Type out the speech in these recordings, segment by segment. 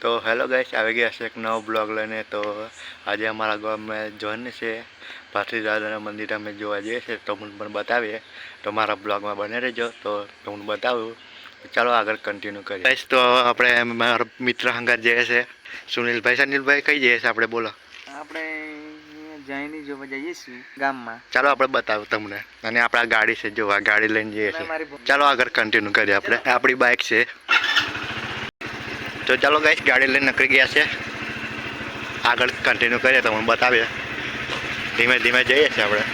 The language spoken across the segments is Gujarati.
તો હેલો ગાઈસ, આવી ગયા છે એક નવો બ્લોગ લઈને. તો આજે અમારા ગામમાં જોન છે, પાર્થિવ દાદાના મંદિર અમે જોવા જઈએ છીએ. તો હું પણ બતાવીએ, તો મારા બ્લોગમાં બને રહેજો. તો હું બતાવું. ચાલો આગળ કન્ટિન્યુ કરીએ ગાઈસ. તો આપણે મારા મિત્ર હંગાત જઈએ છે, સુનિલભાઈ કઈ જઈએ છે આપણે? બોલો. આપણે જૈની જોવા જઈએ છીએ ગામમાં. ચાલો આપણે બતાવું તમને. અને આપણા ગાડી છે, જોવા ગાડી લઈને જઈએ છીએ. ચાલો આગળ કન્ટિન્યુ કરીએ. આપણે આપણી બાઇક છે. તો ચાલો ગાઈસ, ગાડી લઈને નીકળી ગયા છે. આગળ કન્ટિન્યુ કરીએ તો હું બતાવીએ. ધીમે ધીમે જઈએ છીએ આપણે.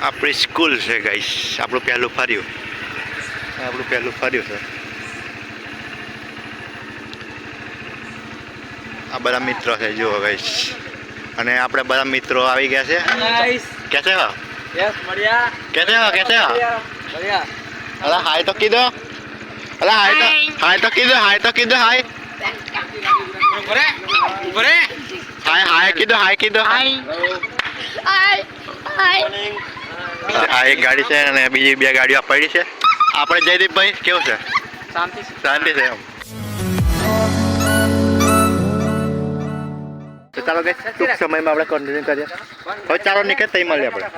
આપણી સ્કૂલ છે ગાઈસ, આપણું પહેલું ફર્યું છે. આ બધા મિત્રો છે, જુઓ ગાઈસ. અને આપણે બધા મિત્રો આવી ગયા છે. કેસે હો? યસ, બઢિયા. કેસે હો? બઢિયા. અલા હાય તો કીધો. અલા હાય તો કીધો. હાય કીધો. આ એક ગાડી છે અને બીજી બે ગાડીઓ પડી છે. આપણે જયદીપભાઈ કેવું છે? શાંતિ છે એમ. તો ચાલો ગાઈસ, ટૂંક સમયમાં આપણે કન્ટિન્યુ કરીએ. હવે ચાલો નીકળે તઈ મળીએ આપણે.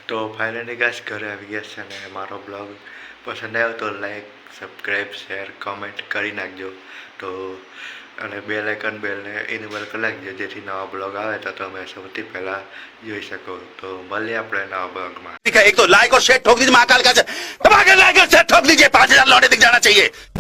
તો ફાઇનલી ગાઈસ ઘરે આવી ગયા છે અને મારો બ્લોગ પસંદ આવ્યો તો લાઈક સબસ્ક્રાઈબ શેર કમેન્ટ કરી નાખજો તો અને બેલ આઇકન બેલને ઇનેબલ કરી નાખજો જેથી નવા બ્લોગ આવે તો તમે સૌથી પહેલાં જોઈ શકો તો મળીએ આપણે નવા બ્લોગમાં एक तो लाइक और शेयर ठोक दीजिए महाकाल का दबा के लाइक और शेयर ठोक दीजिए 5,000 लौटे दिख जाना चाहिए।